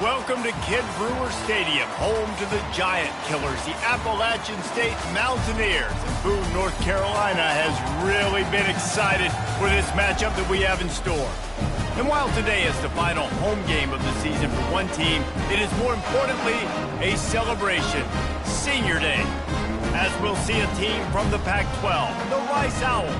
welcome to Kidd Brewer Stadium, home to the Giant Killers, the Appalachian State Mountaineers. And Boone, North Carolina has really been excited for this matchup that we have in store. And while today is the final home game of the season for one team, it is more importantly a celebration, Senior Day, as we'll see a team from the Pac-12, the Rice Owls,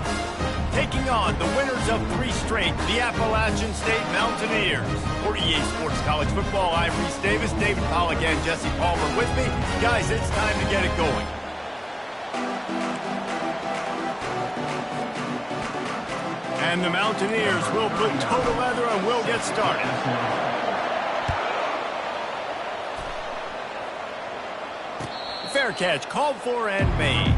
taking on the winners of 3 straight, the Appalachian State Mountaineers. For EA Sports College Football, I'm Reese Davis, David Pollack, and Jesse Palmer with me. Guys, it's time to get it going. And the Mountaineers will put toe to leather and we'll get started. Fair catch called for and made.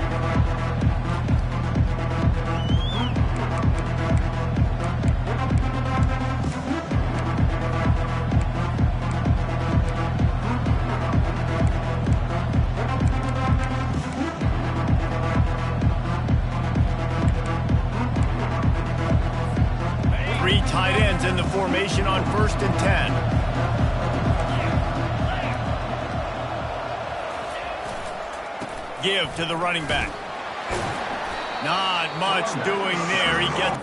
3 tight ends in the formation on 1st and 10. Give to the running back. Not much doing there. He gets...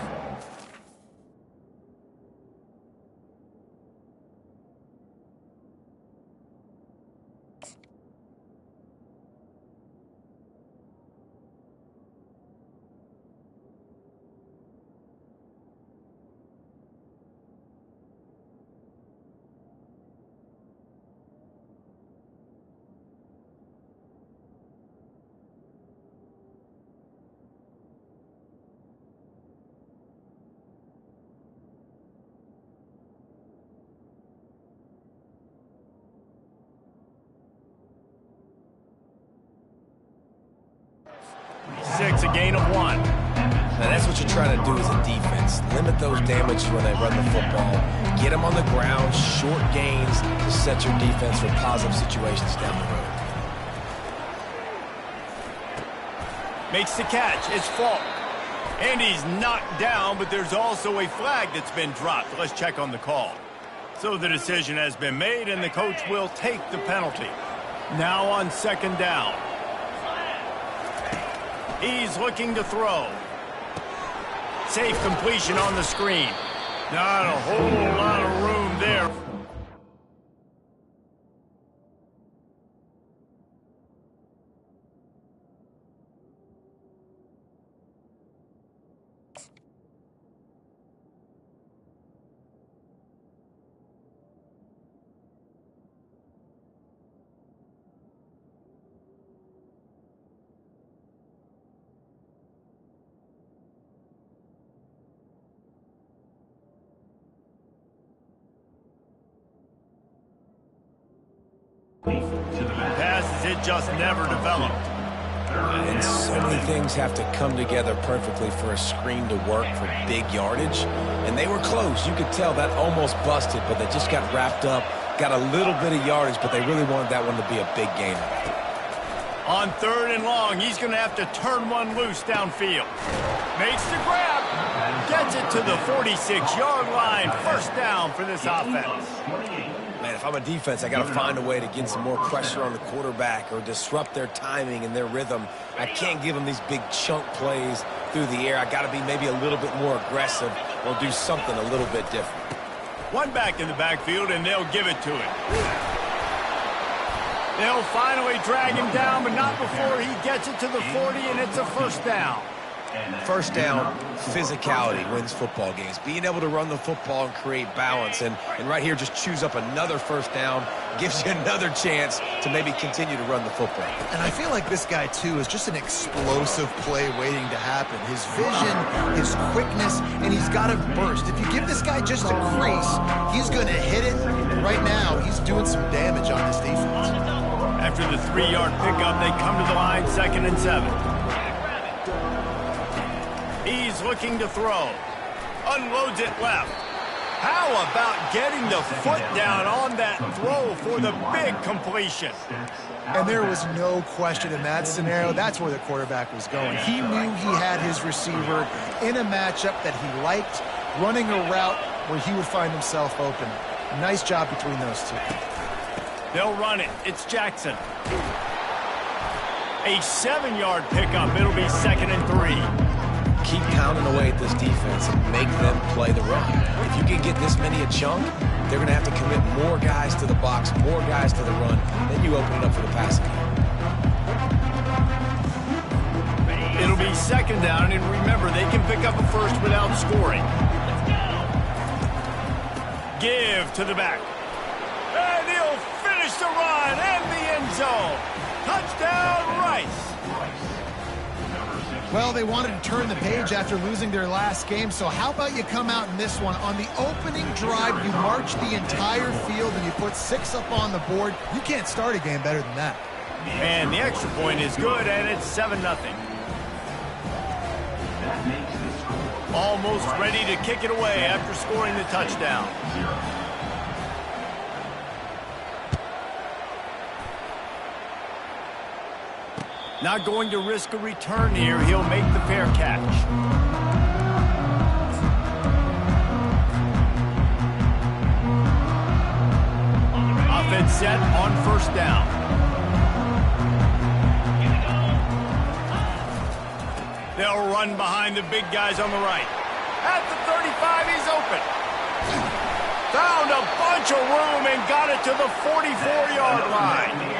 A gain of 1. Now that's what you're trying to do as a defense. Limit those damages when they run the football. Get them on the ground, short gains to set your defense for positive situations down the road. Makes the catch. It's Falk. And he's knocked down, but there's also a flag that's been dropped. Let's check on the call. So the decision has been made, and the coach will take the penalty. Now on 2nd down. He's looking to throw. Safe completion on the screen. Not a whole lot of room there. Passes, it just never developed. And so many things have to come together perfectly for a screen to work for big yardage. And they were close. You could tell that almost busted, but they just got wrapped up, got a little bit of yardage, but they really wanted that one to be a big gainer. On 3rd and long, he's going to have to turn one loose downfield. Makes the grab. Gets it to the 46-yard line. 1st down for this offense. Man, if I'm a defense, I got to find a way to get some more pressure on the quarterback or disrupt their timing and their rhythm. I can't give them these big chunk plays through the air. I got to be maybe a little bit more aggressive or do something a little bit different. One back in the backfield, and they'll give it to him. They'll finally drag him down, but not before he gets it to the 40, and it's a 1st down. 1st down, physicality wins football games. Being able to run the football and create balance. And right here, just choose up another 1st down, gives you another chance to maybe continue to run the football. And I feel like this guy, too, is just an explosive play waiting to happen. His vision, his quickness, and he's got a burst. If you give this guy just a crease, he's going to hit it. And right now, he's doing some damage on this defense. After the 3-yard pickup, they come to the line, 2nd and 7. He's looking to throw. Unloads it left. How about getting the foot down on that throw for the big completion? And there was no question in that scenario. That's where the quarterback was going. He knew he had his receiver in a matchup that he liked, running a route where he would find himself open. Nice job between those two. They'll run it. It's Jackson. A 7-yard pickup. It'll be 2nd and 3. Keep pounding away at this defense and make them play the run. If you can get this many a chunk, they're going to have to commit more guys to the box, more guys to the run. Then you open it up for the passing game. It'll be 2nd down, and remember, they can pick up a first without scoring. Give to the back. And he'll finish the run and the end zone. Touchdown, Rice. Well, they wanted to turn the page after losing their last game, so how about you come out in this one? On the opening drive, you march the entire field and you put 6 up on the board. You can't start a game better than that. And the extra point is good, and it's 7-0. Almost ready to kick it away after scoring the touchdown. Not going to risk a return here. He'll make the fair catch. Offense set on 1st down. They'll run behind the big guys on the right. At the 35, he's open. Found a bunch of room and got it to the 44-yard line.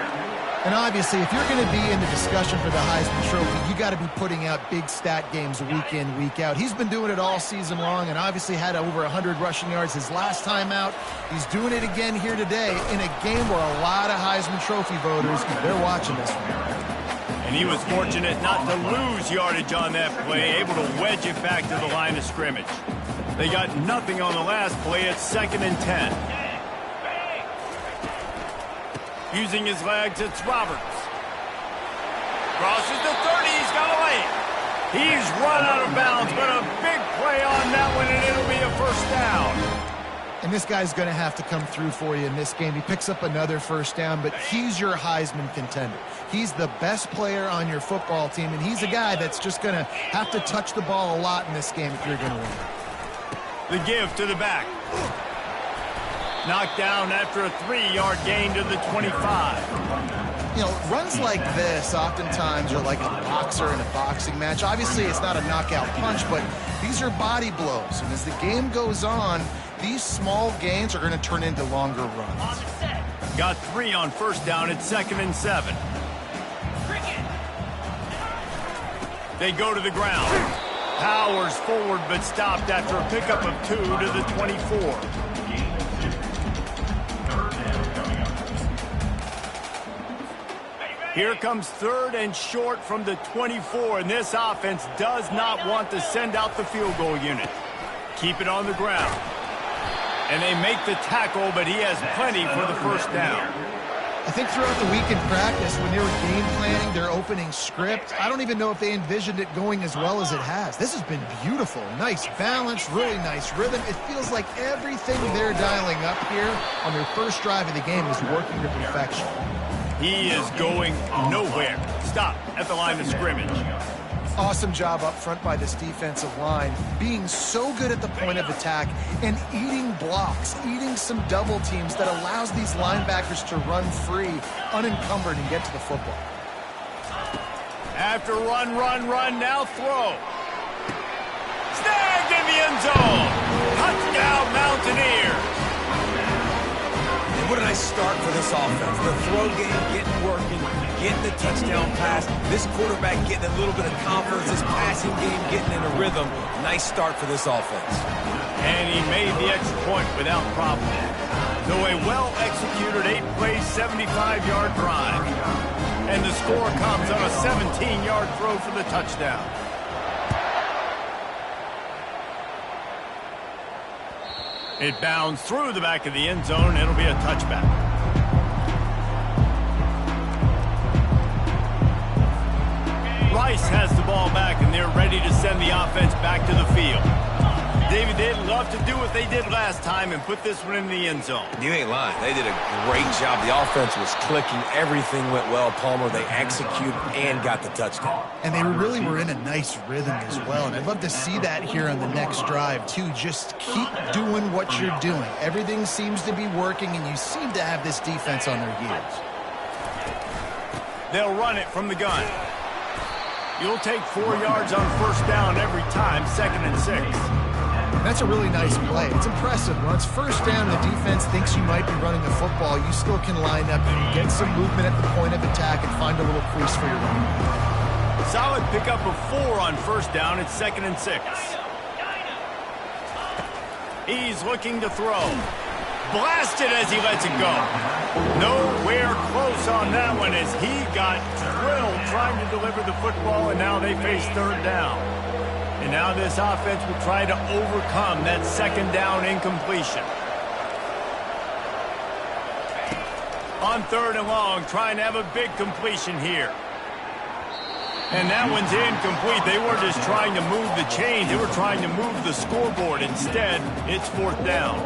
And obviously, if you're going to be in the discussion for the Heisman Trophy, you got to be putting out big stat games week in, week out. He's been doing it all season long and obviously had over 100 rushing yards his last time out. He's doing it again here today in a game where a lot of Heisman Trophy voters, they're watching this one. And he was fortunate not to lose yardage on that play, able to wedge it back to the line of scrimmage. They got nothing on the last play. It's 2nd and 10. Using his legs, it's Roberts. Crosses the 30, he's got a lane. He's run out of bounds, but a big play on that one, and it'll be a 1st down. And this guy's going to have to come through for you in this game. He picks up another 1st down, but he's your Heisman contender. He's the best player on your football team, and he's a guy that's just going to have to touch the ball a lot in this game if you're going to win. The give to the back. Knocked down after a 3-yard gain to the 25. You know, runs like this oftentimes are like a boxer in a boxing match. Obviously, it's not a knockout punch, but these are body blows. And as the game goes on, these small gains are going to turn into longer runs. Got 3 on 1st down. It's 2nd and 7. They go to the ground. Powers forward, but stopped after a pickup of 2 to the 24. Here comes 3rd and short from the 24, and this offense does not want to send out the field goal unit. Keep it on the ground. And they make the tackle, but he has plenty for the 1st down. I think throughout the week in practice, when they were game planning their opening script, I don't even know if they envisioned it going as well as it has. This has been beautiful. Nice balance, really nice rhythm. It feels like everything they're dialing up here on their first drive of the game is working to perfection. He is going nowhere. Stop at the line of scrimmage. Awesome job up front by this defensive line, being so good at the point of attack and eating blocks, eating some double teams that allows these linebackers to run free, unencumbered, and get to the football. After run, now throw. Snagged in the end zone. Touchdown, Mountaineers. What a nice start for this offense. The throw game getting working, getting the touchdown pass. This quarterback getting a little bit of confidence. This passing game getting in a rhythm. Nice start for this offense. And he made the extra point without problem. So a well-executed 8-play, 75-yard drive. And the score comes on a 17-yard throw for the touchdown. It bounds through the back of the end zone. It'll be a touchback. Rice has the ball back, and they're ready to send the offense back to the field. David, they'd love enough to do what they did last time and put this one in the end zone. You ain't lying. They did a great job. The offense was clicking. Everything went well, Palmer. They executed and got the touchdown. And they really were in a nice rhythm as well. And I'd love to see that here on the next drive, too. Just keep doing what you're doing. Everything seems to be working, and you seem to have this defense on their heels. They'll run it from the gun. You'll take 4 yards on first down every time, 2nd and 6. That's a really nice play. It's impressive. Once first down, the defense thinks you might be running the football. You still can line up and get some movement at the point of attack and find a little crease for your running back. Solid pickup of 4 on first down. It's 2nd and 6. He's looking to throw. Blasted as he lets it go. Nowhere close on that one as he got drilled trying to deliver the football, and now they face 3rd down. And now this offense will try to overcome that 2nd down incompletion. On 3rd and long, trying to have a big completion here. And that one's incomplete. They weren't just trying to move the chains. They were trying to move the scoreboard. Instead, it's 4th down.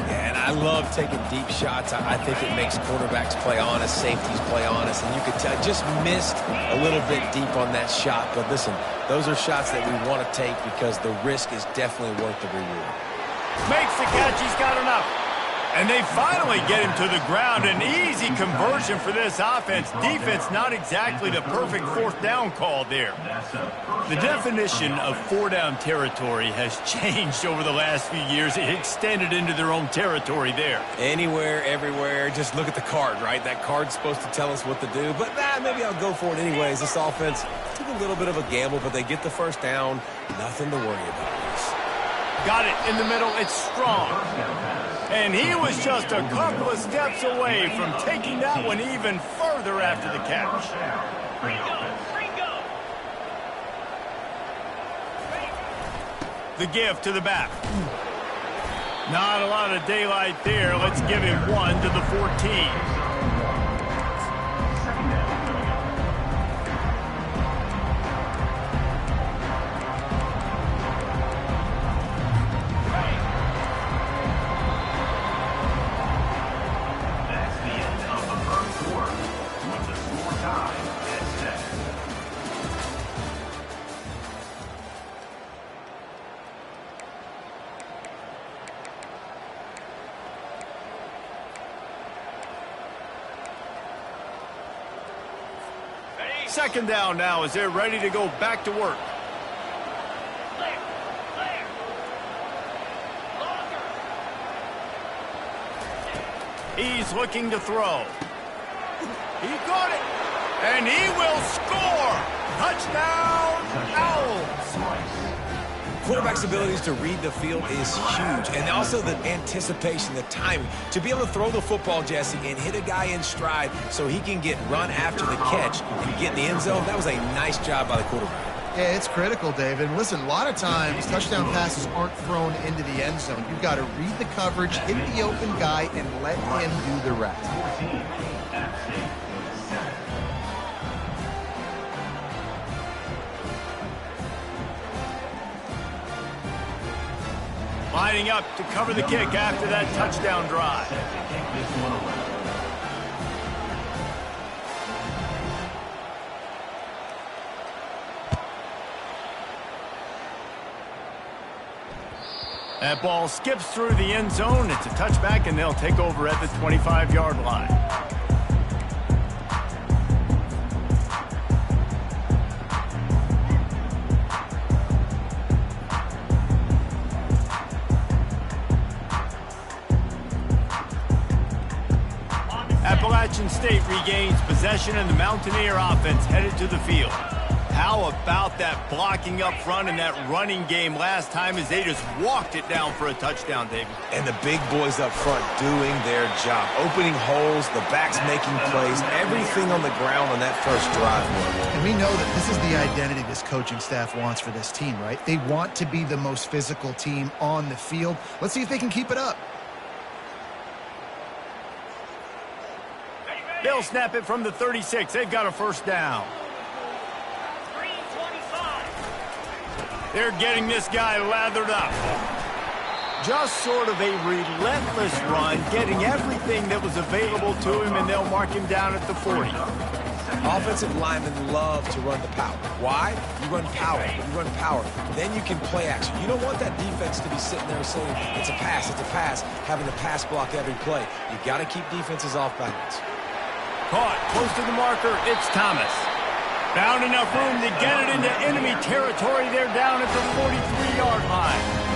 Yeah, and I love taking deep shots. I think it makes quarterbacks play honest, safeties play honest. And you could tell, just missed a little bit deep on that shot. But listen, those are shots that we want to take because the risk is definitely worth the reward. Makes the catch. He's got enough. And they finally get him to the ground. An easy conversion for this offense. Defense, not exactly the perfect 4th down call there. The definition of 4-down territory has changed over the last few years. It extended into their own territory there. Anywhere, everywhere, just look at the card, right? That card's supposed to tell us what to do. But maybe I'll go for it anyways. This offense took a little bit of a gamble, but they get the first down. Nothing to worry about. Got it in the middle. It's Strong. And he was just a couple of steps away from taking that one even further after the catch. The give to the back. Not a lot of daylight there. Let's give him 1 to the 14. Second down now as they're ready to go back to work. He's looking to throw. He got it. And he will score. Touchdown, Owls. Quarterback's abilities to read the field is huge. And also the anticipation, the timing. To be able to throw the football, Jesse, and hit a guy in stride so he can get run after the catch and get in the end zone, that was a nice job by the quarterback. Yeah, it's critical, David. And listen, a lot of times touchdown passes aren't thrown into the end zone. You've got to read the coverage, hit the open guy, and let him do the rest. Lining up to cover the kick after that touchdown drive. That ball skips through the end zone. It's a touchback, and they'll take over at the 25-yard line. Appalachian State regains possession, and the Mountaineer offense headed to the field. How about that blocking up front and that running game last time as they just walked it down for a touchdown, David? And the big boys up front doing their job. Opening holes, the backs making plays, everything on the ground on that first drive. And we know that this is the identity this coaching staff wants for this team, right? They want to be the most physical team on the field. Let's see if they can keep it up. They'll snap it from the 36. They've got a first down. They're getting this guy lathered up. Just sort of a relentless run, getting everything that was available to him, and they'll mark him down at the 40. Offensive linemen love to run the power. Why? You run power. You run power. Then you can play action. You don't want that defense to be sitting there saying, it's a pass, having to pass block every play. You got to keep defenses off balance. Caught close to the marker. It's Thomas. Found enough room to get it into enemy territory. They're down at the 43-yard line.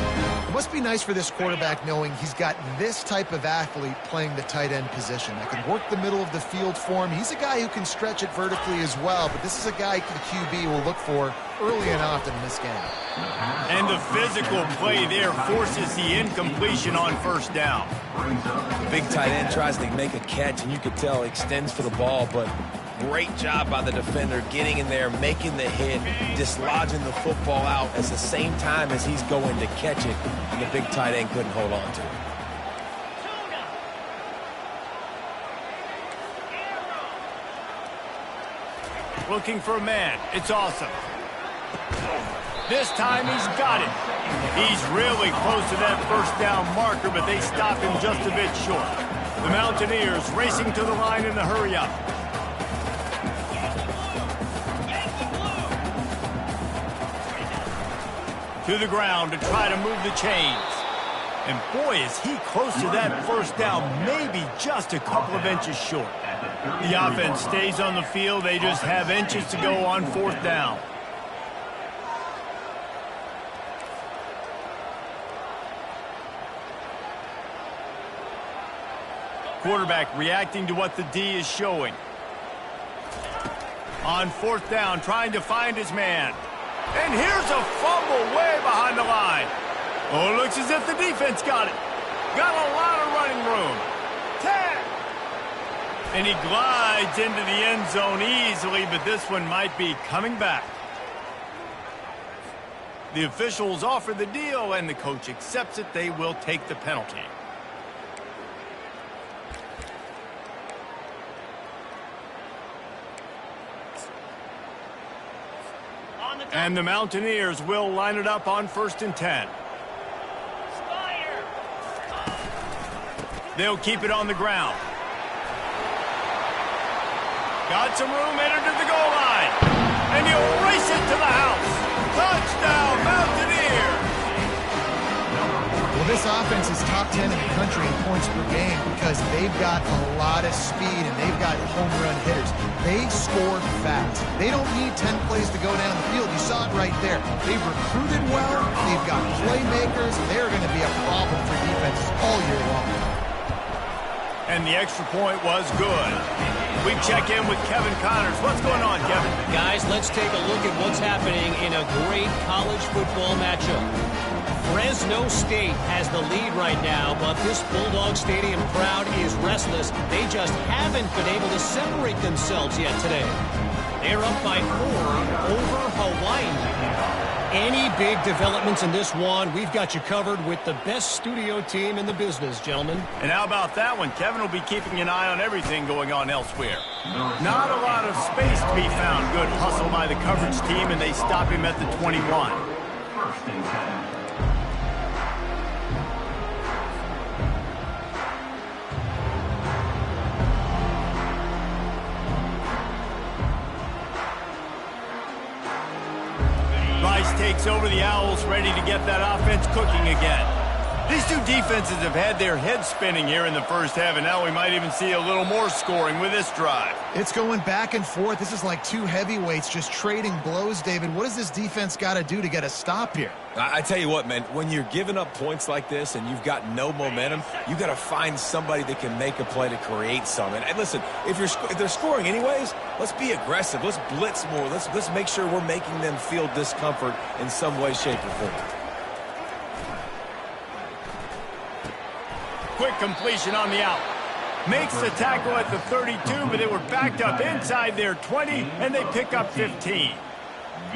It must be nice for this quarterback knowing he's got this type of athlete playing the tight end position that can work the middle of the field for him. He's a guy who can stretch it vertically as well, but this is a guy the QB will look for early and often in this game. And the physical play there forces the incompletion on first down. The big tight end tries to make a catch, and you could tell extends for the ball, but great job by the defender getting in there, making the hit, dislodging the football out at the same time as he's going to catch it, and the big tight end couldn't hold on to it. Looking for a man. It's awesome. This time he's got it. He's really close to that first down marker, but they stop him just a bit short. The Mountaineers racing to the line in the hurry-up. To the ground to try to move the chains. And boy, is he close to that first down, maybe just a couple of inches short. The offense stays on the field. They just have inches to go on fourth down. Quarterback reacting to what the D is showing. On fourth down, trying to find his man. And here's a fumble way behind the line. Oh, it looks as if the defense got it. Got a lot of running room. 10. And he glides into the end zone easily, but this one might be coming back. The officials offer the deal, and the coach accepts it. They will take the penalty. And the Mountaineers will line it up on 1st and 10. They'll keep it on the ground. Got some room, entered to the goal line. And he'll race it to the house. Touchdown, Mountaineers! Well, this offense is top 10 in the country in points per game because they've got a lot of speed and they've got home run hitters. They score fast. They don't need 10 plays to go down the field. You saw it right there. They've recruited well. They've got playmakers. They're going to be a problem for defenses all year long. And the extra point was good. We check in with Kevin Connors. What's going on, Kevin? Guys, let's take a look at what's happening in a great college football matchup. Fresno State has the lead right now, but this Bulldog Stadium crowd is restless. They just haven't been able to separate themselves yet today. They're up by 4 over Hawaii. Any big developments in this one, we've got you covered with the best studio team in the business, gentlemen. And how about that one? Kevin will be keeping an eye on everything going on elsewhere. Not a lot of space to be found. Good hustle by the coverage team, and they stop him at the 21. First and 10. Rice takes over the Owls, ready to get that offense cooking again. These two defenses have had their heads spinning here in the first half, and now we might even see a little more scoring with this drive. It's going back and forth. This is like two heavyweights just trading blows, David. What does this defense got to do to get a stop here? I tell you what, man, when you're giving up points like this and you've got no momentum, you got to find somebody that can make a play to create something. And listen, if they're scoring anyways, let's be aggressive. Let's blitz more. Let's make sure we're making them feel discomfort in some way, shape, or form. Quick completion on the out. Makes the tackle at the 32, but they were backed up inside their 20, and they pick up 15.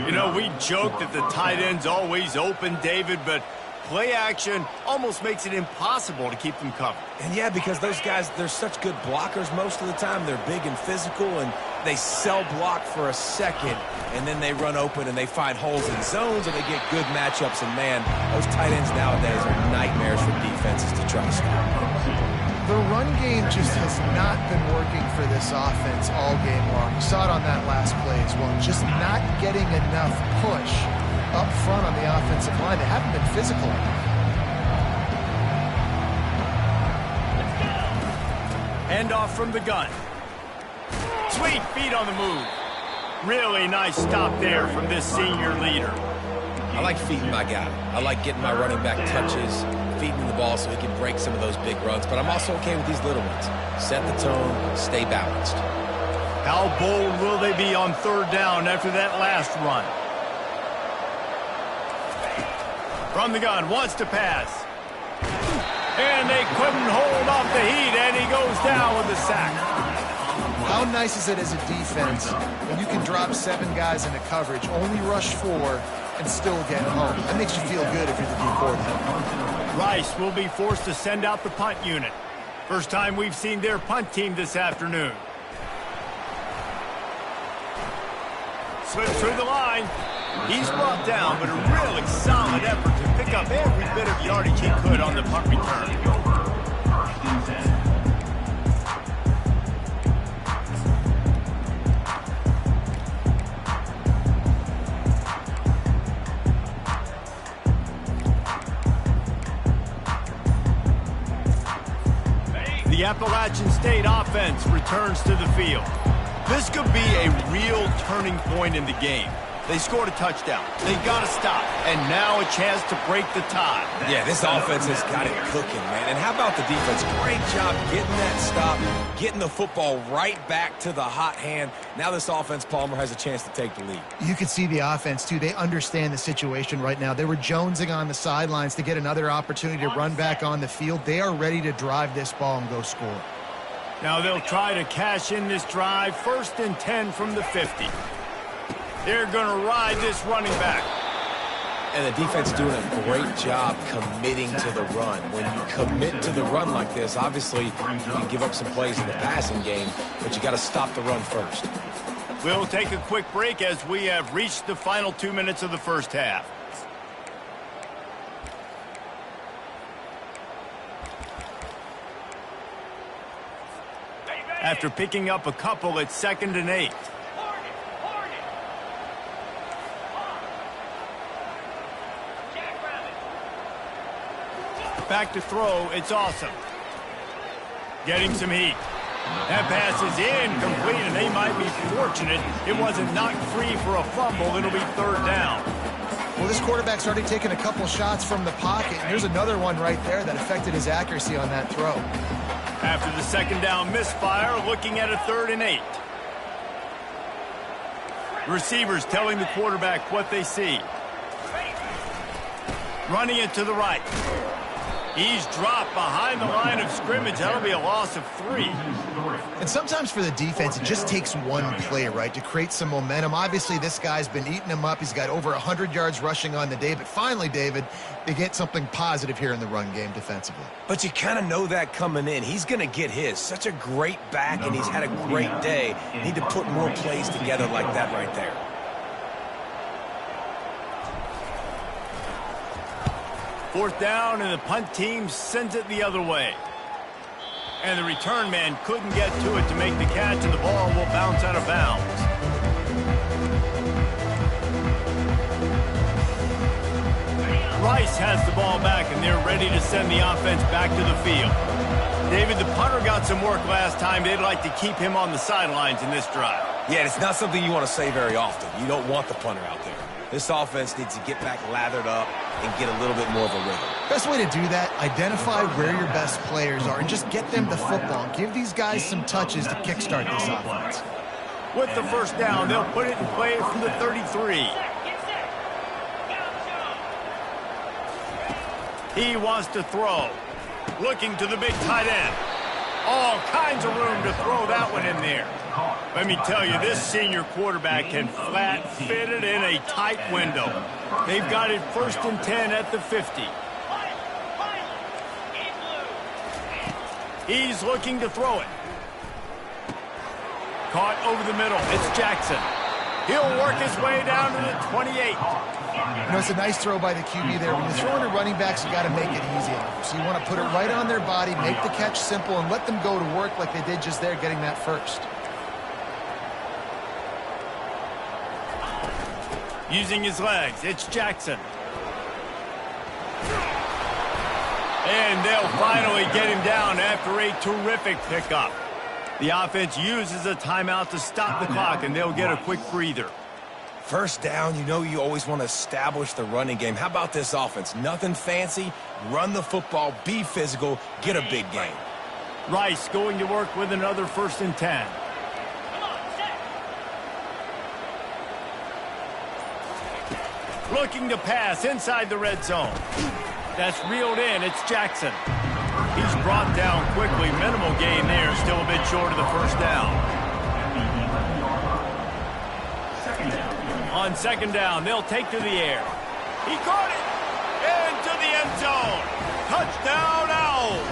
You know, we joke that the tight end's always open, David, but play action almost makes it impossible to keep them covered. And yeah, because those guys, they're such good blockers most of the time. They're big and physical, and they cell block for a second, and then they run open and they find holes in zones and they get good matchups. And, man, those tight ends nowadays are nightmares for defenses to try to stop. The run game just has not been working for this offense all game long. You saw it on that last play as well. Just not getting enough push up front on the offensive line. They haven't been physical enough. Hand off from the gun. Sweet feet on the move. Really nice stop there from this senior leader. I like feeding my guy. I like getting my running back touches, feeding the ball so he can break some of those big runs. But I'm also okay with these little ones. Set the tone, stay balanced. How bold will they be on third down after that last run? From the gun, wants to pass. And they couldn't hold off the heat, and he goes down with a sack. How nice is it as a defense when you can drop 7 guys into coverage, only rush 4, and still get home? That makes you feel good if you're the D coordinator. Rice will be forced to send out the punt unit. First time we've seen their punt team this afternoon. Slips through the line. He's brought down, but a really solid effort to pick up every bit of yardage he could on the punt return. The Appalachian State offense returns to the field. This could be a real turning point in the game. They scored a touchdown. They got to stop. And now a chance to break the tie. Yeah, this offense has got it cooking, man. And how about the defense? Great job getting that stop, getting the football right back to the hot hand. Now this offense, Palmer, has a chance to take the lead. You can see the offense, too. They understand the situation right now. They were jonesing on the sidelines to get another opportunity to run back on the field. They are ready to drive this ball and go score. Now they'll try to cash in this drive. 1st and 10 from the 50. They're going to ride this running back. And the defense doing a great job committing to the run. When you commit to the run like this, obviously you can give up some plays in the passing game, but you got to stop the run first. We'll take a quick break as we have reached the final 2 minutes of the first half. After picking up a couple, it's 2nd and 8. Back to throw, it's awesome. Getting some heat. That pass is incomplete, and they might be fortunate it wasn't knocked free for a fumble. It'll be 3rd down. Well, this quarterback's already taken a couple shots from the pocket, and here's another one right there that affected his accuracy on that throw. After the 2nd down misfire, looking at a 3rd and 8. Receivers telling the quarterback what they see. Running it to the right. He's dropped behind the line of scrimmage. That'll be a loss of 3. And sometimes for the defense, it just takes one play, right, to create some momentum. Obviously, this guy's been eating him up. He's got over 100 yards rushing on the day. But finally, David, they get something positive here in the run game defensively. But you kind of know that coming in. He's going to get his. Such a great back, and he's had a great day. Need to put more plays together like that right there. Fourth down, and the punt team sends it the other way. And the return man couldn't get to it to make the catch, and the ball will bounce out of bounds. Rice has the ball back, and they're ready to send the offense back to the field. David, the punter got some work last time. They'd like to keep him on the sidelines in this drive. Yeah, it's not something you want to say very often. You don't want the punter out there. This offense needs to get back lathered up and get a little bit more of a rhythm. Best way to do that, identify where your best players are and just get them the football. Give these guys some touches to kickstart this offense. With the 1st down, they'll put it in play from the 33. He wants to throw. Looking to the big tight end. All kinds of room to throw that one in there. Let me tell you, this senior quarterback can flat fit it in a tight window. They've got it 1st and 10 at the 50. He's looking to throw it. Caught over the middle. It's Jackson. He'll work his way down to the 28. You know, it's a nice throw by the QB there. When you're throwing to running backs, you got to make it easy on them. So you want to put it right on their body, make the catch simple, and let them go to work like they did just there, getting that first. Using his legs, it's Jackson. And they'll finally get him down after a terrific pickup. The offense uses a timeout to stop the clock, and they'll get a quick breather. First down, you know you always want to establish the running game. How about this offense? Nothing fancy. Run the football, be physical, get a big gain. Rice going to work with another 1st and 10. Looking to pass inside the red zone. That's reeled in. It's Jackson. He's brought down quickly. Minimal gain there. Still a bit short of the first down. On 2nd down, they'll take to the air. He caught it. Into the end zone. Touchdown, Owls.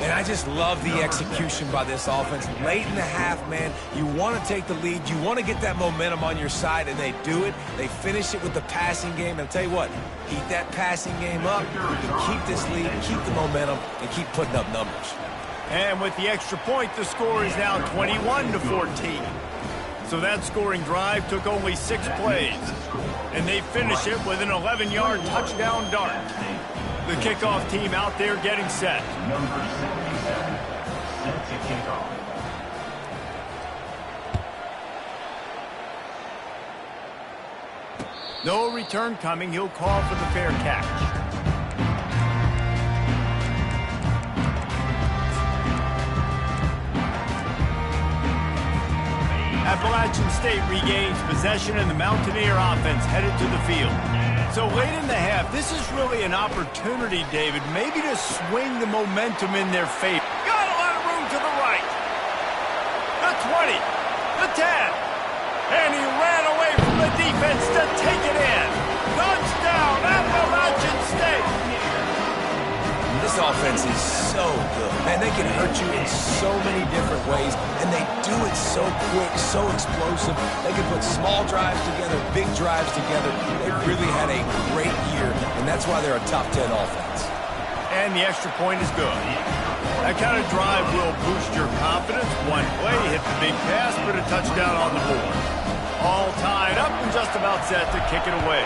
And I just love the execution by this offense. Late in the half, man, you want to take the lead. You want to get that momentum on your side, and they do it. They finish it with the passing game. And I'll tell you what, keep that passing game up. You keep this lead, keep the momentum, and keep putting up numbers. And with the extra point, the score is now 21-14. So that scoring drive took only 6 plays. And they finish it with an 11-yard touchdown dart. The kickoff team out there getting set. Number 77, set to kick off. No return coming. He'll call for the fair catch. Appalachian State regains possession, and the Mountaineer offense headed to the field. So late in the half, this is really an opportunity, David, maybe to swing the momentum in their favor. Got a lot of room to the right. The 20, the 10, and he ran away from the defense to take it in. Touchdown, Appalachian State. This offense is so good. Man, they can hurt you in so many different ways, and they do it so quick, so explosive. They can put small drives together, big drives together. They really had a great year, and that's why they're a top 10 offense. And the extra point is good. That kind of drive will boost your confidence. One play, hit the big pass, put a touchdown on the board. All tied up and just about set to kick it away.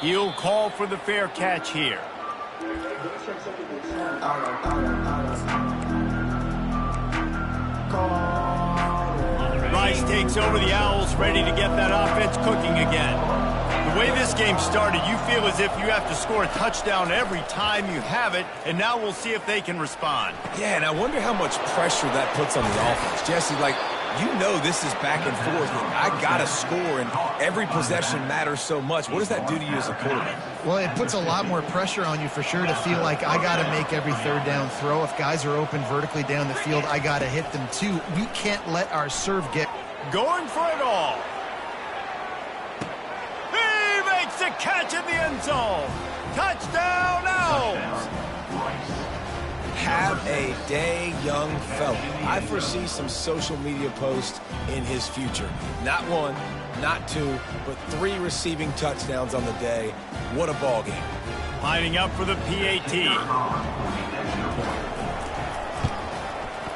He'll call for the fair catch here. Rice takes over the Owls, ready to get that offense cooking again. The way this game started, you feel as if you have to score a touchdown every time you have it, and now we'll see if they can respond. Yeah, and I wonder how much pressure that puts on the offense. Jesse, like, you know this is back and forth, and I got to score, and every possession matters so much. What does that do to you as a quarterback? Well, it puts a lot more pressure on you for sure to feel like I got to make every 3rd down throw. If guys are open vertically down the field, I got to hit them too. We can't let our serve get... Going for it all. He makes the catch in the end zone. Touchdown, Owls. Have a day, young fella. I foresee some social media posts in his future. Not 1, not 2, but 3 receiving touchdowns on the day. What a ball game. Lining up for the PAT.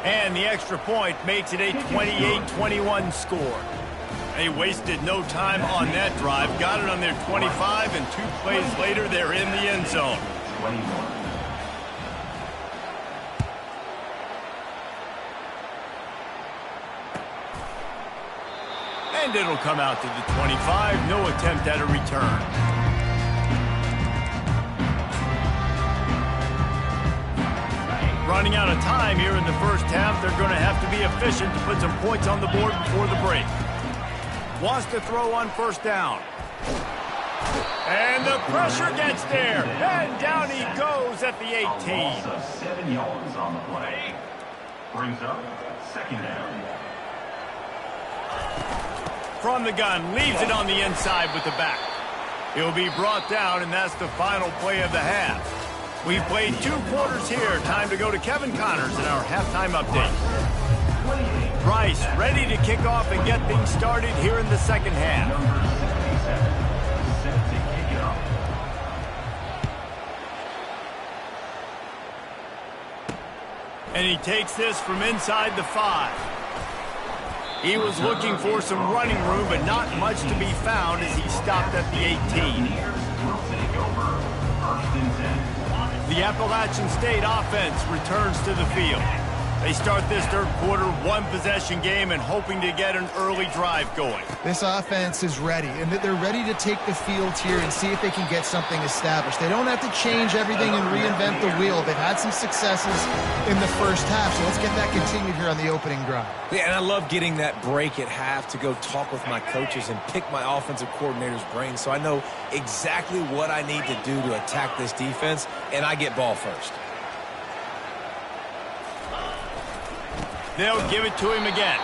And the extra point makes it a 28-21 score. They wasted no time on that drive. Got it on their 25, and 2 plays later, they're in the end zone. 21. And it'll come out to the 25. No attempt at a return. Running out of time here in the first half. They're going to have to be efficient to put some points on the board before the break. Wants to throw on 1st down. And the pressure gets there. And down he goes at the 18. Loss of 7 yards on the play. Brings up 2nd down. From the gun, leaves it on the inside with the back. He'll be brought down, and that's the final play of the half. We've played 2 quarters here. Time to go to Kevin Connors in our halftime update. Rice ready to kick off and get things started here in the second half. Set to kick it off. And he takes this from inside the 5. He was looking for some running room, but not much to be found as he stopped at the 18. The Appalachian State offense returns to the field. They start this third quarter 1-possession game and hoping to get an early drive going. This offense is ready, and they're ready to take the field here and see if they can get something established. They don't have to change everything and reinvent the wheel. They've had some successes in the first half, so let's get that continued here on the opening drive. Yeah, and I love getting that break at half to go talk with my coaches and pick my offensive coordinator's brain so I know exactly what I need to do to attack this defense, and I get ball first. They'll give it to him again.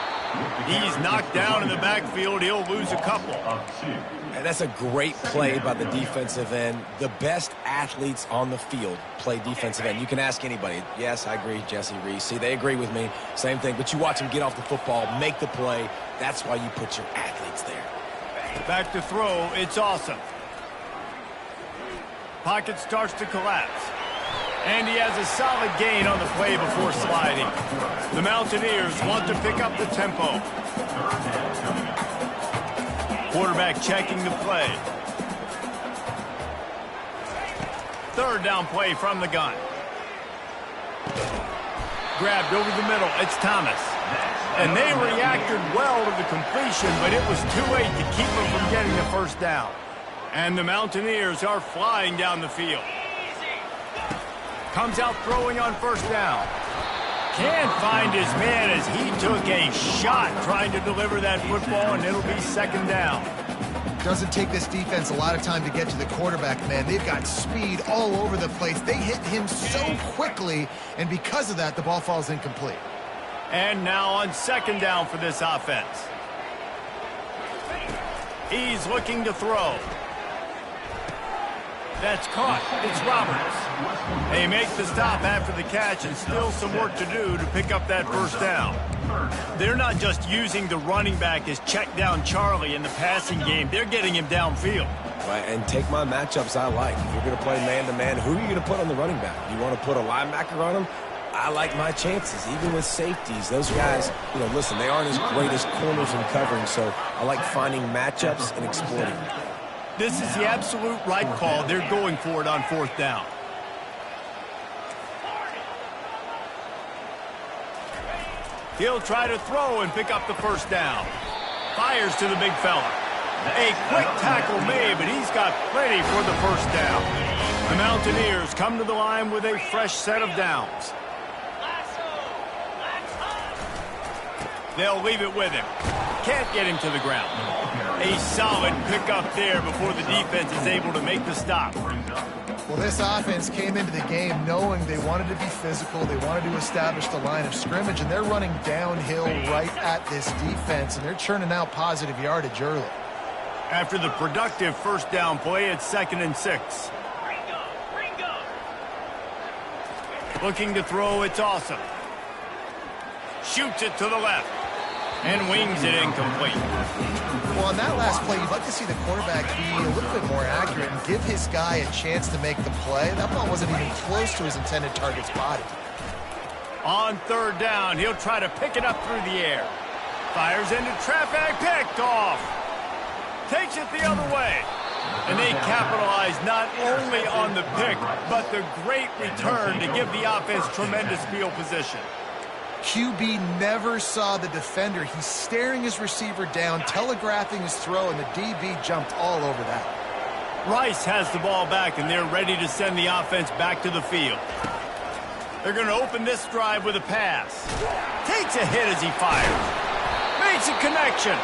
He's knocked down in the backfield. He'll lose a couple. And that's a great play by the defensive end. The best athletes on the field play defensive end. You can ask anybody. Yes, I agree, Jesse Reese. See, they agree with me. Same thing. But you watch them get off the football, make the play. That's why you put your athletes there. Back to throw. It's awesome. Pocket starts to collapse. And he has a solid gain on the play before sliding. The Mountaineers want to pick up the tempo. Quarterback checking the play. Third down play from the gun. Grabbed over the middle. It's Thomas. And they reacted well to the completion, but it was too late to keep them from getting the first down. And the Mountaineers are flying down the field. Comes out throwing on first down. Can't find his man as he took a shot trying to deliver that football, and it'll be second down. Doesn't take this defense a lot of time to get to the quarterback, man. They've got speed all over the place. They hit him so quickly, and because of that, the ball falls incomplete. And now on second down for this offense. He's looking to throw. That's caught. It's Roberts. They make the stop after the catch, and still some work to do to pick up that first down. They're not just using the running back as check down Charlie in the passing game. They're getting him downfield. Right, and take my matchups I like. If you're going to play man-to-man, who are you going to put on the running back? You want to put a linebacker on him? I like my chances, even with safeties. Those guys, listen, they aren't as great as corners in covering, so I like finding matchups and exploiting them. This is the absolute right call. They're going for it on fourth down. He'll try to throw and pick up the first down. Fires to the big fella. A quick tackle made, but he's got plenty for the first down. The Mountaineers come to the line with a fresh set of downs. They'll leave it with him. Can't get him to the ground. A solid pickup there before the defense is able to make the stop. Well, this offense came into the game knowing they wanted to be physical, they wanted to establish the line of scrimmage, and they're running downhill right at this defense, and they're churning out positive yardage early. After the productive first down play, it's 2nd and 6. Looking to throw, it's awesome. Shoots it to the left. And wings it incomplete. Well, on that last play, you'd like to see the quarterback be a little bit more accurate and give his guy a chance to make the play. That ball wasn't even close to his intended target's body. On third down, he'll try to pick it up through the air. Fires into traffic, picked off. Takes it the other way. And they capitalize not only on the pick, but the great return to give the offense tremendous field position. QB never saw the defender. He's staring his receiver down, telegraphing his throw, and the DB jumped all over that. Rice has the ball back, and they're ready to send the offense back to the field. They're going to open this drive with a pass. Takes a hit as he fires. Makes a connection.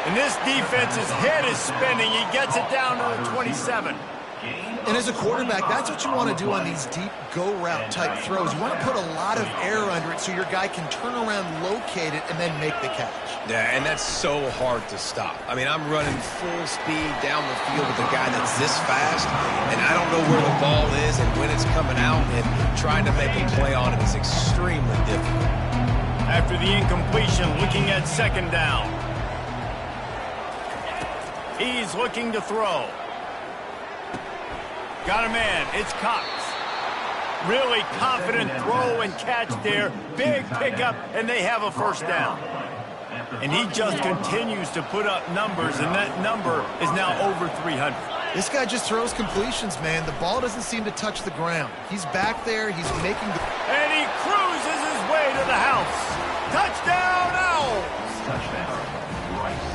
And this defense's head is spinning. He gets it down to the 27. And as a quarterback, that's what you want to do on these deep go route type throws. You want to put a lot of air under it so your guy can turn around, locate it, and then make the catch. Yeah, and that's so hard to stop. I mean, I'm running full speed down the field with a guy that's this fast, and I don't know where the ball is and when it's coming out, and trying to make a play on it is extremely difficult. After the incompletion, looking at second down. He's looking to throw. Got a man. It's Cox. Really confident throw and catch there. Big pickup, and they have a first down. And he just continues to put up numbers, and that number is now over 300. This guy just throws completions, man. The ball doesn't seem to touch the ground. He's back there. He's making the... And he cruises his way to the house. Touchdown, Owls! Touchdown.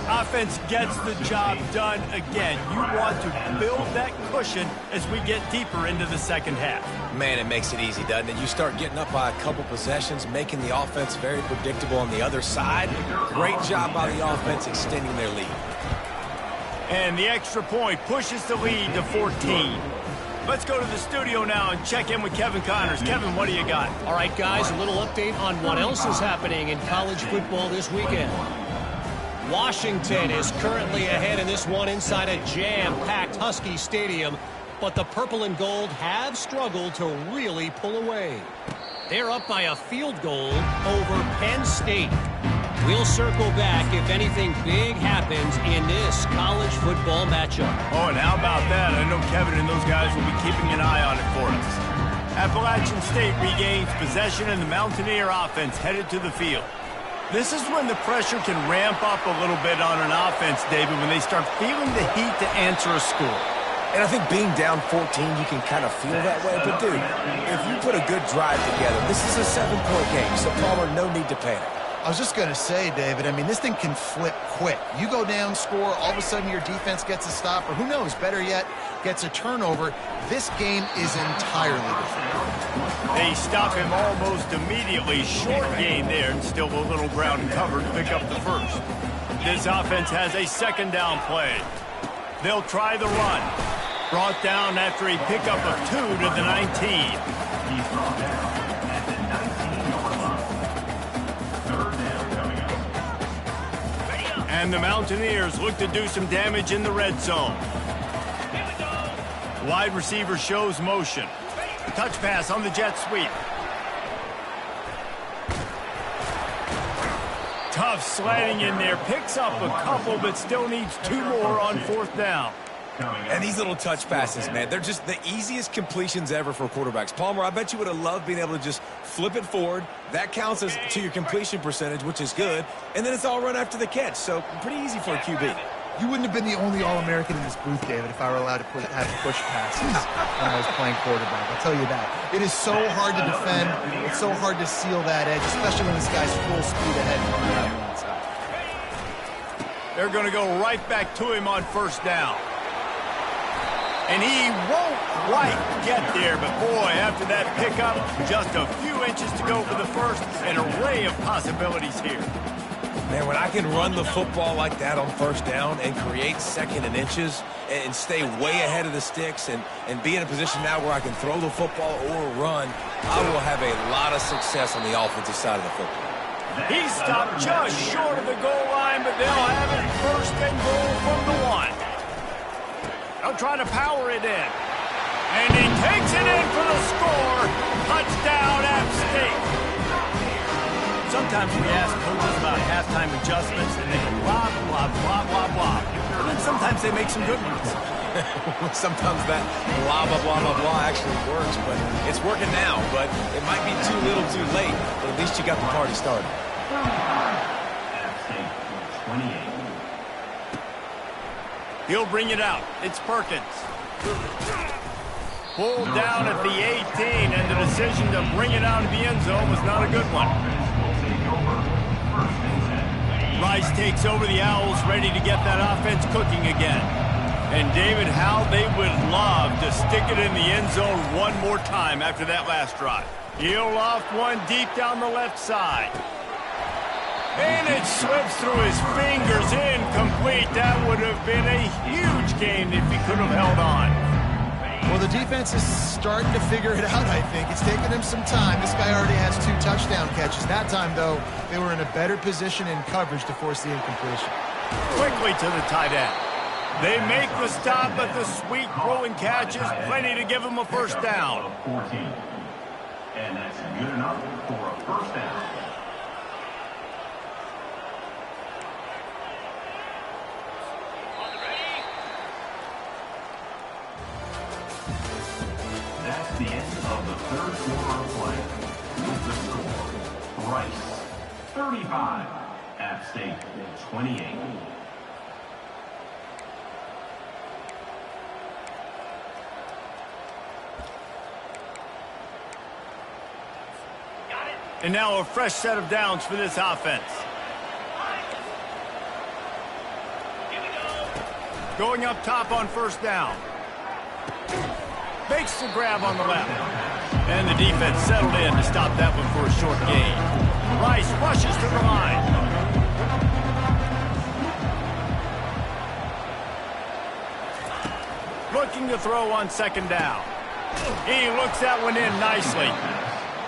Offense gets the job done again. You want to build that cushion as we get deeper into the second half. Man, it makes it easy, doesn't it? You start getting up by a couple possessions, making the offense very predictable on the other side. Great job by the offense extending their lead. And the extra point pushes the lead to 14. Let's go to the studio now and check in with Kevin Connors. Kevin, what do you got? All right, guys, a little update on what else is happening in college football this weekend. Washington is currently ahead in this one inside a jam-packed Husky Stadium, but the purple and gold have struggled to really pull away. They're up by a field goal over Penn State. We'll circle back if anything big happens in this college football matchup. Oh, and how about that? I know Kevin and those guys will be keeping an eye on it for us. Appalachian State regains possession, and the Mountaineer offense headed to the field. This is when the pressure can ramp up a little bit on an offense, David, when they start feeling the heat to answer a score. And I think being down 14, you can kind of feel that way. But, dude, if you put a good drive together, this is a 7-point game, so Palmer, no need to panic. I was just going to say, David, I mean, this thing can flip quick. You go down, score, all of a sudden your defense gets a stop, or who knows, better yet, gets a turnover. This game is entirely different. They stop him almost immediately. Short gain there, and still a little ground cover to pick up the first. This offense has a second down play. They'll try the run. Brought down after a pickup of 2 to the 19. He's brought down at the 19-yard line. Third down coming up. And the Mountaineers look to do some damage in the red zone. Wide receiver shows motion. Touch pass on the jet sweep. Tough sledding in there. Picks up a couple, but still needs 2 more on fourth down. And these little touch passes, man, they're just the easiest completions ever for quarterbacks. Palmer, I bet you would have loved being able to just flip it forward. That counts as to your completion percentage, which is good. And then it's all run after the catch, so pretty easy for a QB. You wouldn't have been the only All-American in this booth, David, if I were allowed to have push passes when I was playing quarterback. I'll tell you that. It is so hard to defend. It's so hard to seal that edge, especially when this guy's full speed ahead on the outside. They're going to go right back to him on first down. And he won't quite get there, but boy, after that pickup, just a few inches to go for the first. An array of possibilities here. Man, when I can run the football like that on first down and create second and inches and stay way ahead of the sticks and be in a position now where I can throw the football or run, I will have a lot of success on the offensive side of the football. He stopped just short of the goal line, but they'll have it first and goal from the 1. They'll try to power it in. And he takes it in for the score. Touchdown, App State. Sometimes we ask coaches about halftime adjustments, and they go blah, blah, blah, blah, blah. And then sometimes they make some good ones. Sometimes that blah, blah, blah, blah, blah actually works, but it's working now. But it might be too little too late, but at least you got the party started. App State with 28. He'll bring it out. It's Perkins. Pulled down at the 18, and the decision to bring it out of the end zone was not a good one. Rice takes over the Owls, ready to get that offense cooking again. And David, how they would love to stick it in the end zone one more time after that last drive. He'll loft one deep down the left side. And it slips through his fingers, incomplete. That would have been a huge gain if he could have held on. Well, the defense is starting to figure it out, I think. It's taken them some time. This guy already has 2 touchdown catches. That time, though, they were in a better position in coverage to force the incompletion. Quickly to the tight end. They make the stop, but the sweet throw and catch is plenty to give them a first down. 14. And that's good enough for a first down. That's the end of the third quarter of play. With the score, Rice 35, App State 28. And now a fresh set of downs for this offense. Going up top on first down. Makes the grab on the left. And the defense settled in to stop that one for a short gain. Rice rushes to the line. Looking to throw on second down. He looks that one in nicely.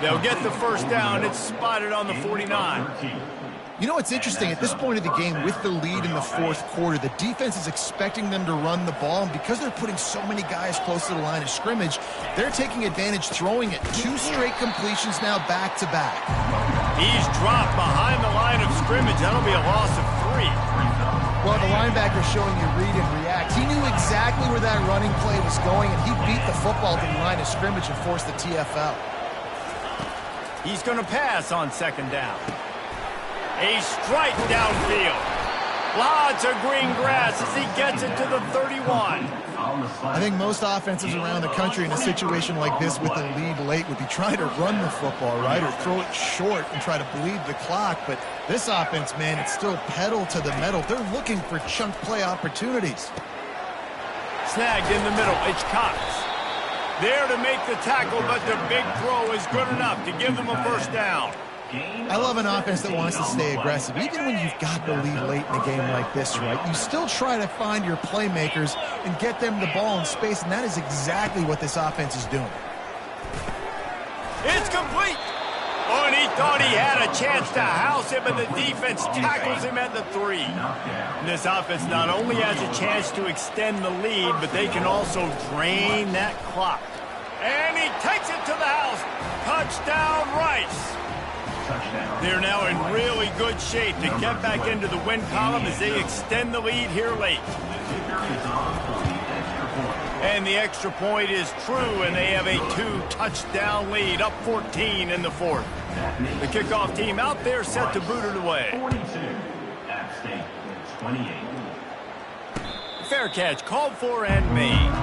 They'll get the first down. It's spotted on the 49. You know what's interesting? At this point of the game, with the lead in the fourth quarter, the defense is expecting them to run the ball, and because they're putting so many guys close to the line of scrimmage, they're taking advantage, throwing it. 2 straight completions now back-to-back. He's dropped behind the line of scrimmage. That'll be a loss of 3. Well, the linebacker showing you read and react. He knew exactly where that running play was going, and he beat the football to the line of scrimmage and forced the TFL. He's going to pass on second down. A strike downfield. Lots of green grass as he gets it to the 31. I think most offenses around the country in a situation like this with a lead late would be trying to run the football, right, or throw it short and try to bleed the clock. But this offense, man, it's still pedal to the metal. They're looking for chunk play opportunities. Snagged in the middle. It's Cox. There to make the tackle, but the big throw is good enough to give them a first down. I love an offense that wants to stay aggressive. Even when you've got the lead late in a game like this, right, you still try to find your playmakers and get them the ball in space, and that is exactly what this offense is doing. It's complete. Oh, and he thought he had a chance to house him, but the defense tackles him at the 3. And this offense not only has a chance to extend the lead, but they can also drain that clock. And he takes it to the house. Touchdown, Rice. They're now in really good shape to get back into the win column as they extend the lead here late. And the extra point is true, and they have a 2-touchdown lead, up 14 in the 4th. The kickoff team out there set to boot it away. 42, App State 28. Fair catch called for and made.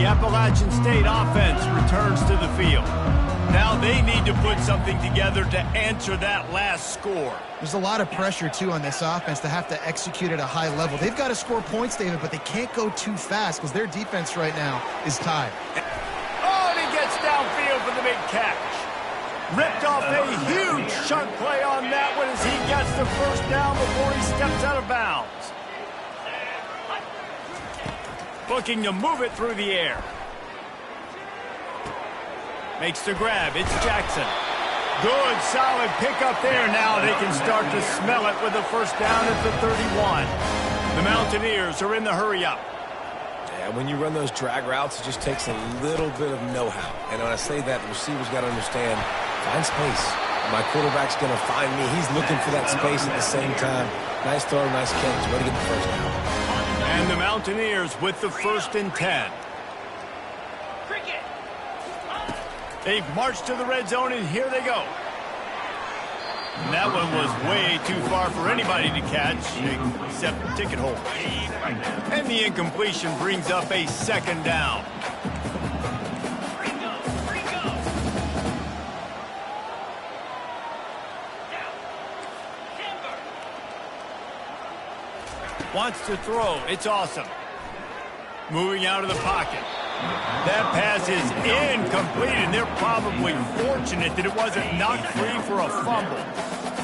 Appalachian State offense returns to the field. Now they need to put something together to answer that last score. There's a lot of pressure, too, on this offense to have to execute at a high level. They've got to score points, David, but they can't go too fast because their defense right now is tied. Oh, and he gets downfield for the big catch. Ripped off a huge chunk play on that one as he gets the first down before he steps out of bounds. Looking to move it through the air. Makes the grab. It's Jackson. Good, solid pickup there. Now they can start to smell it with the first down at the 31. The Mountaineers are in the hurry-up. Yeah, when you run those drag routes, it just takes a little bit of know-how. And when I say that, the receiver's got to understand, find space. My quarterback's going to find me. He's looking for that space at the same time. Nice throw, nice catch. Way to get the first down. And the Mountaineers with the 1st and 10. They've marched to the red zone, and here they go. And that one was way too far for anybody to catch, except the ticket holder. And the incompletion brings up a second down. Wants to throw. It's awesome. Moving out of the pocket. That pass is incomplete, and they're probably fortunate that it wasn't knocked free for a fumble.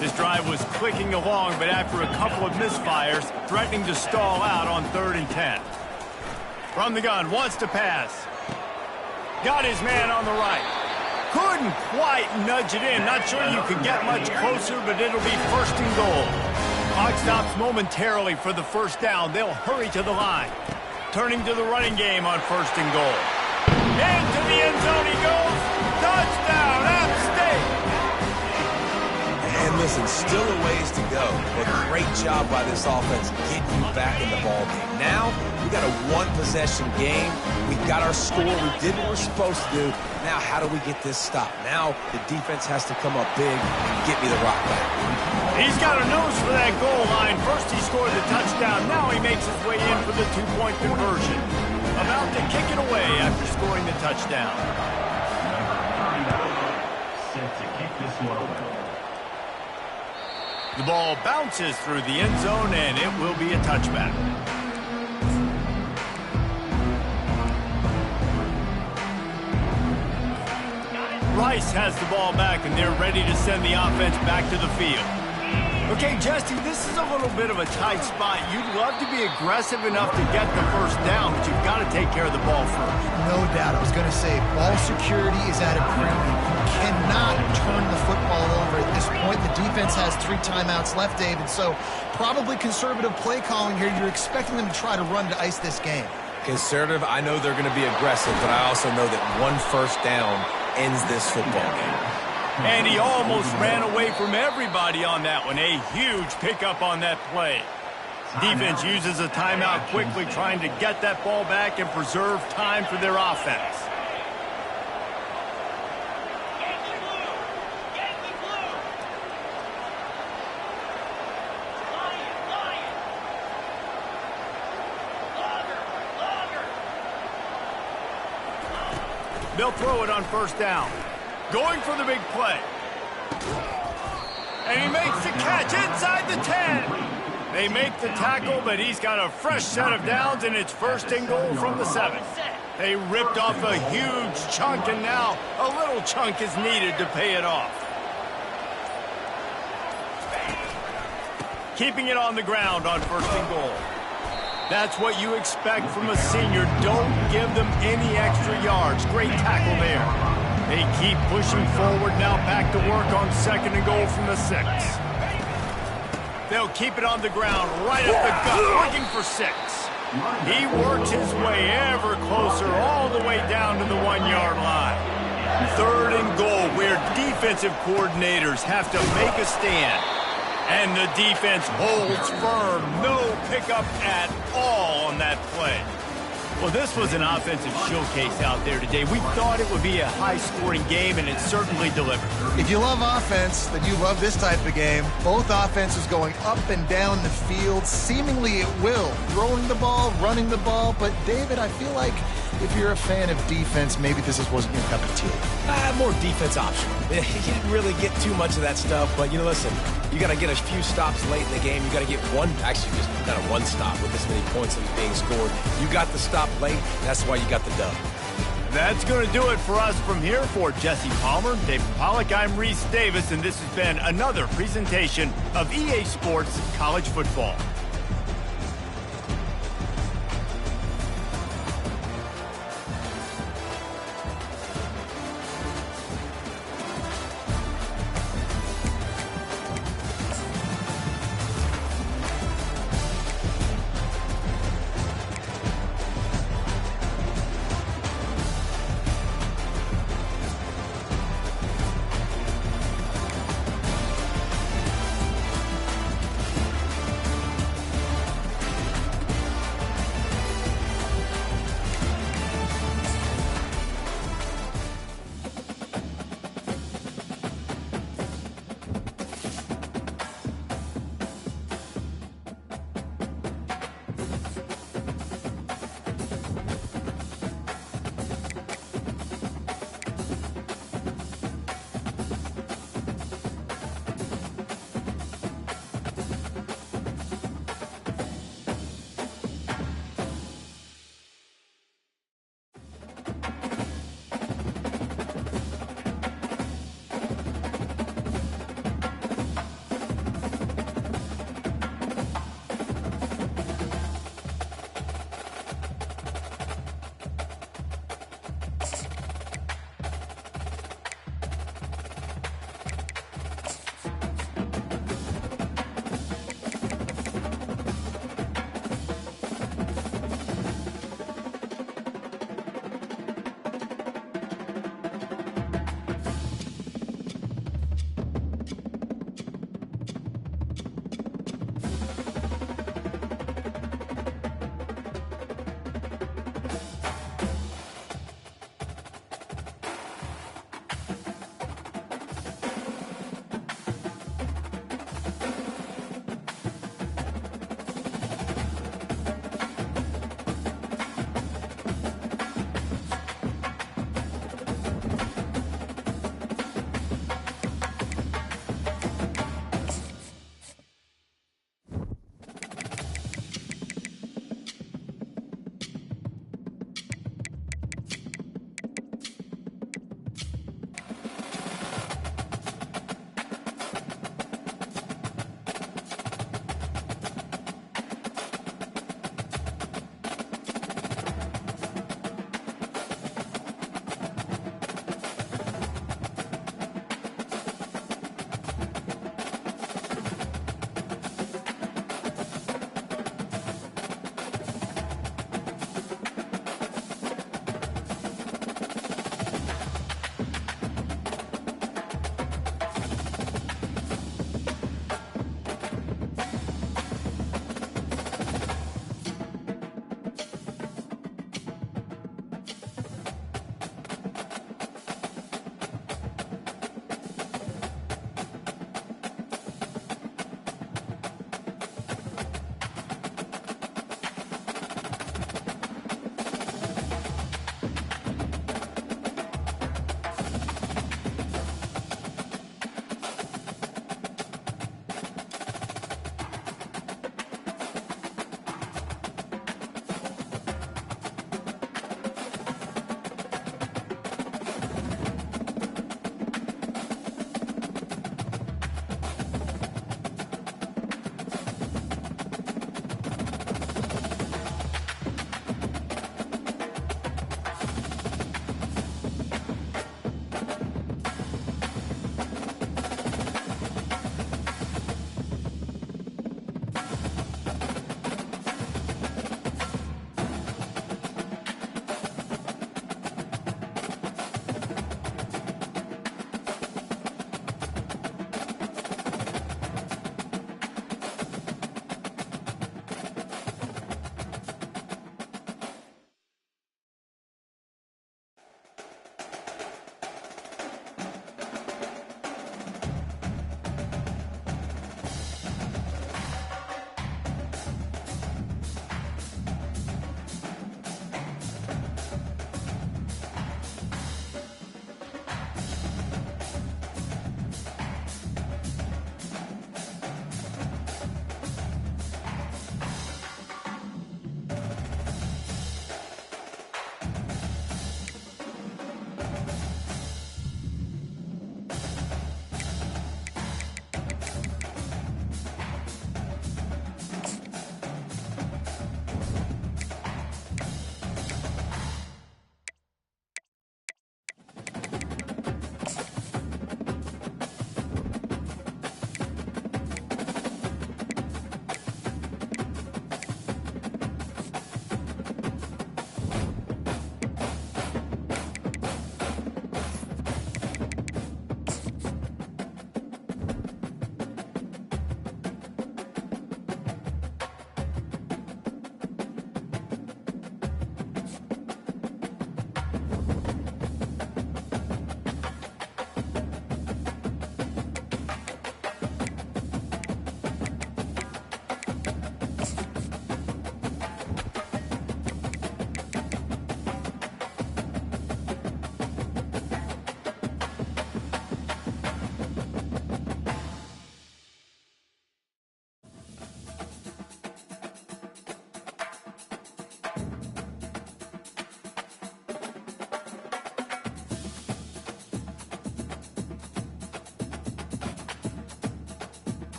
This drive was clicking along, but after a couple of misfires, threatening to stall out on 3rd and 10. From the gun, wants to pass. Got his man on the right. Couldn't quite nudge it in. Not sure you could get much closer, but it'll be 1st and goal. Clock stops momentarily for the 1st down. They'll hurry to the line. Turning to the running game on 1st and goal. Into the end zone he goes. Touchdown, App State. And listen, still a ways to go, but great job by this offense getting you back in the ball game. Now, we got a one-possession game. We got our score. We did what we're supposed to do. Now, how do we get this stopped? Now, the defense has to come up big and get me the rock back. He's got a nose for that goal line. First he scored the touchdown. Now he makes his way in for the 2-point conversion. About to kick it away after scoring the touchdown. Set to kick this one away. The ball bounces through the end zone, and it will be a touchback. Rice has the ball back, and they're ready to send the offense back to the field. Okay, Jesse, this is a little bit of a tight spot. You'd love to be aggressive enough to get the 1st down, but you've got to take care of the ball first. No doubt. I was going to say, ball security is at a premium. You cannot turn the football over at this point. The defense has 3 timeouts left, David, so probably conservative play calling here. You're expecting them to try to run to ice this game. Conservative, I know they're going to be aggressive, but I also know that one 1st down ends this football game. And he almost ran away from everybody on that one. A huge pickup on that play. Defense uses a timeout quickly, trying to get that ball back and preserve time for their offense. They'll throw it on 1st down. Going for the big play. And he makes the catch inside the 10. They make the tackle, but he's got a fresh set of downs, and it's 1st and goal from the 7. They ripped off a huge chunk, and now a little chunk is needed to pay it off. Keeping it on the ground on 1st and goal. That's what you expect from a senior. Don't give them any extra yards. Great tackle there. They keep pushing forward now, back to work on 2nd and goal from the 6. They'll keep it on the ground, right up the gut, looking for 6. He works his way ever closer, all the way down to the 1-yard line. 3rd and goal, where defensive coordinators have to make a stand. And the defense holds firm. No pickup at all on that play. Well, this was an offensive showcase out there today. We thought it would be a high-scoring game, and it certainly delivered. If you love offense, then you love this type of game. Both offenses going up and down the field, seemingly at will. Throwing the ball, running the ball. But, David, I feel like if you're a fan of defense, maybe this wasn't your cup of tea. More defense optional. You didn't really get too much of that stuff, but, listen, you got to get a few stops late in the game. You got to get one stop with this many points that are being scored. You got the stop late. That's why you got the dub. That's going to do it for us from here. For Jesse Palmer, David Pollack, I'm Reese Davis, and this has been another presentation of EA Sports College Football.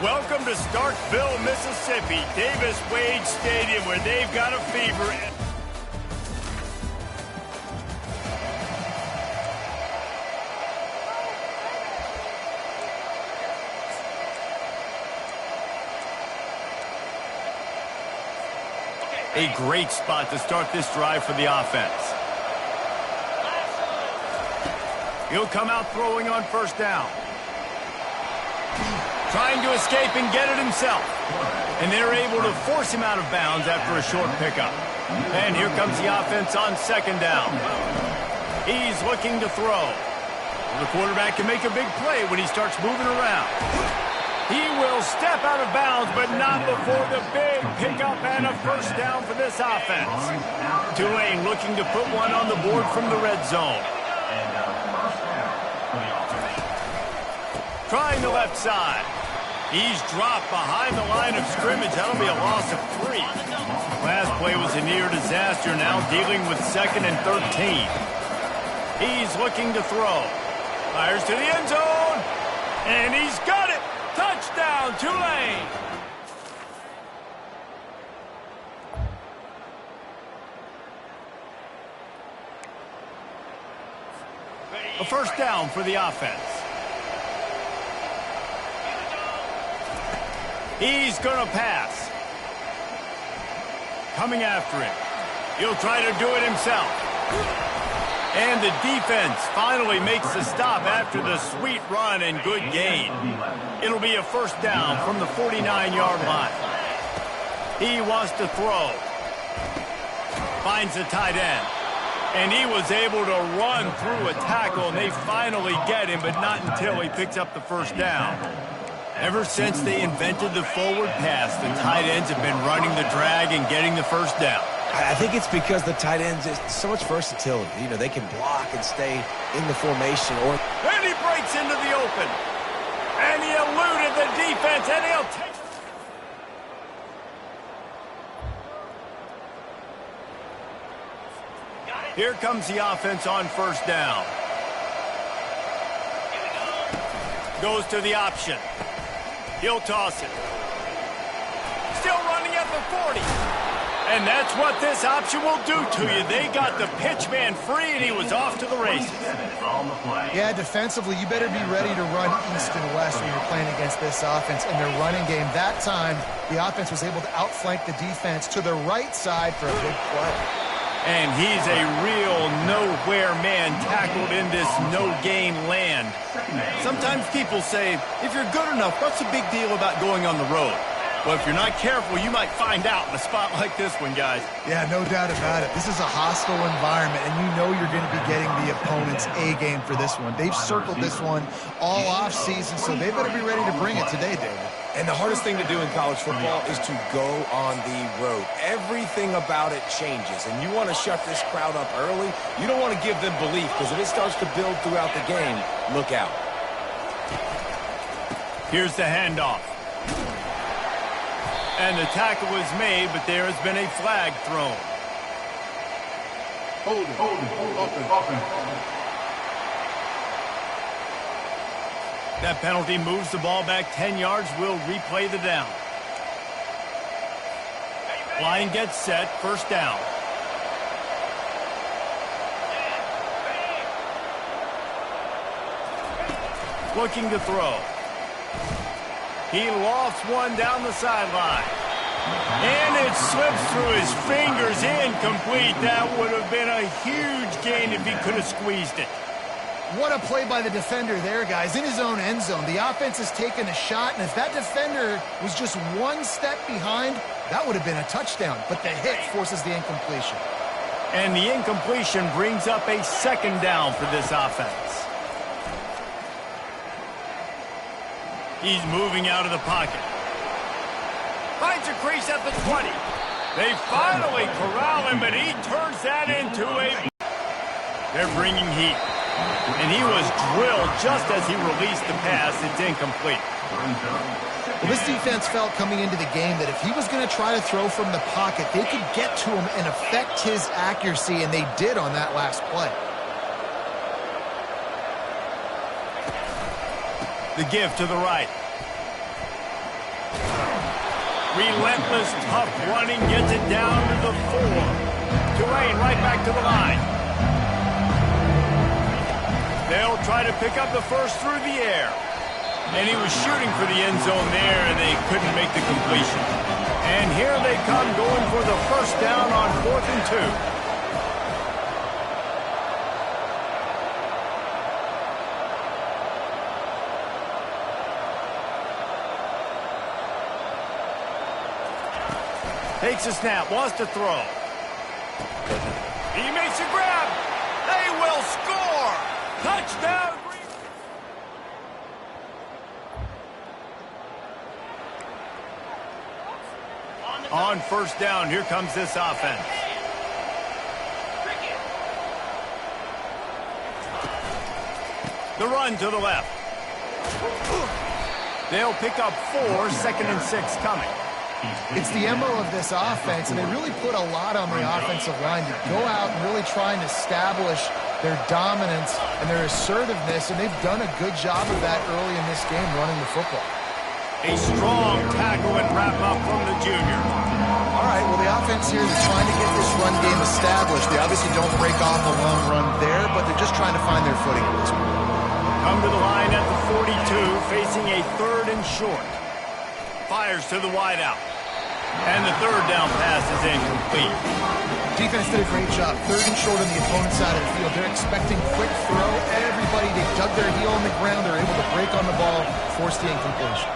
Welcome to Starkville, Mississippi, Davis-Wade Stadium, where they've got a fever. A great spot to start this drive for the offense. He'll come out throwing on first down. Trying to escape and get it himself. And they're able to force him out of bounds after a short pickup. And here comes the offense on second down. He's looking to throw. The quarterback can make a big play when he starts moving around. He will step out of bounds, but not before the big pickup and a first down for this offense. Tulane looking to put one on the board from the red zone. Trying the left side. He's dropped behind the line of scrimmage. That'll be a loss of 3. Last play was a near disaster, now dealing with 2nd and 13. He's looking to throw. Fires to the end zone. And he's got it. Touchdown, Tulane. A first down for the offense. He's going to pass. Coming after him. He'll try to do it himself. And the defense finally makes the stop after the sweet run and good gain. It'll be a first down from the 49-yard line. He wants to throw. Finds the tight end. And he was able to run through a tackle, and they finally get him, but not until he picks up the first down. Ever since they invented the forward pass, the tight ends have been running the drag and getting the first down. I think it's because the tight ends is so much versatility. You know, they can block and stay in the formation. And he breaks into the open. And he eluded the defense, and he'll take... Here comes the offense on first down. Goes to the option. He'll toss it. Still running at the 40. And that's what this option will do to you. They got the pitch man free, and he was off to the races. Yeah, defensively, you better be ready to run east and west when you're playing against this offense and their running game. That time, the offense was able to outflank the defense to the right side for a big play. And he's a real nowhere man tackled in this no-gain land. Sometimes people say, if you're good enough, what's the big deal about going on the road? Well, if you're not careful, you might find out in a spot like this one, guys. Yeah, no doubt about it. This is a hostile environment, and you know you're going to be getting the opponent's A-game for this one. They've circled this one all off-season, so they better be ready to bring it today, David. And the hardest thing to do in college football is to go on the road. Everything about it changes, and you want to shut this crowd up early. You don't want to give them belief, because if it starts to build throughout the game, look out. Here's the handoff. And the tackle is made, but there has been a flag thrown. Hold it. Open. That penalty moves the ball back 10 yards. We'll replay the down. Line gets set. First down. Looking to throw. He lofts one down the sideline. And it slips through his fingers, incomplete. That would have been a huge gain if he could have squeezed it. What a play by the defender there, guys, in his own end zone. The offense has taken a shot, and if that defender was just one step behind, that would have been a touchdown. But the hit forces the incompletion. And the incompletion brings up a second down for this offense. He's moving out of the pocket. Finds a crease at the 20. They finally corral him, but he turns that into a... They're bringing heat. And he was drilled just as he released the pass. It's incomplete. Well, this defense felt coming into the game that if he was going to try to throw from the pocket, they could get to him and affect his accuracy, and they did on that last play. The give to the right. Relentless, tough running gets it down to the 4. Tulane right back to the line. They'll try to pick up the first through the air. And he was shooting for the end zone there, and they couldn't make the completion. And here they come going for the first down on 4th and 2. Takes a snap, wants to throw. He makes a grab. They will score. Touchdown. On first down, here comes this offense. The run to the left. They'll pick up 4, 2nd and 6 coming. It's the MO of this offense, and they really put a lot on the offensive line to go out and really try and establish their dominance and their assertiveness, and they've done a good job of that early in this game running the football. A strong tackle and wrap up from the junior. All right, well, the offense here is trying to get this run game established. They obviously don't break off a long run there, but they're just trying to find their footing at this point. Come to the line at the 42, facing a 3rd and short. Fires to the wideout. And the 3rd down pass is incomplete. Defense did a great job. 3rd and short on the opponent's side of the field. They're expecting quick throw. Everybody, they dug their heel on the ground. They're able to break on the ball, force the incompletion.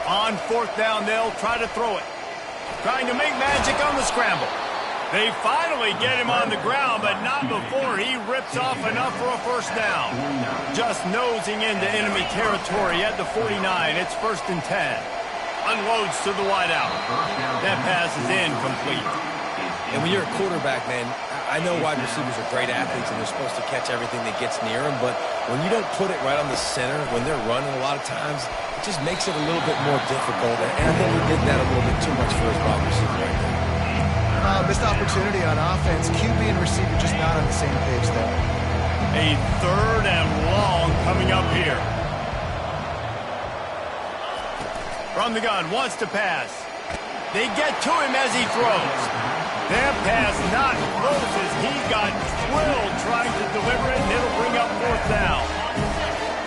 On 4th down, they'll try to throw it. Trying to make magic on the scramble. They finally get him on the ground, but not before he rips off enough for a first down. Just nosing into enemy territory at the 49. It's 1st and 10. Unloads to the wideout. That pass is incomplete. And when you're a quarterback, man, I know wide receivers are great athletes and they're supposed to catch everything that gets near them, but when you don't put it right on the center, when they're running a lot of times, it just makes it a little bit more difficult. And I think he did that a little bit too much for his wide receiver right there. Missed opportunity on offense. QB and receiver just not on the same page there. A 3rd and long coming up here. From the gun, wants to pass. They get to him as he throws. That pass not close as he got drilled trying to deliver it, and it'll bring up 4th down.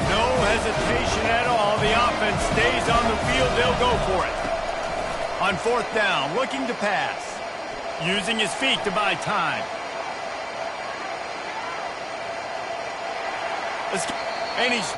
No hesitation at all. The offense stays on the field. They'll go for it. On 4th down, looking to pass. Using his feet to buy time. And he's...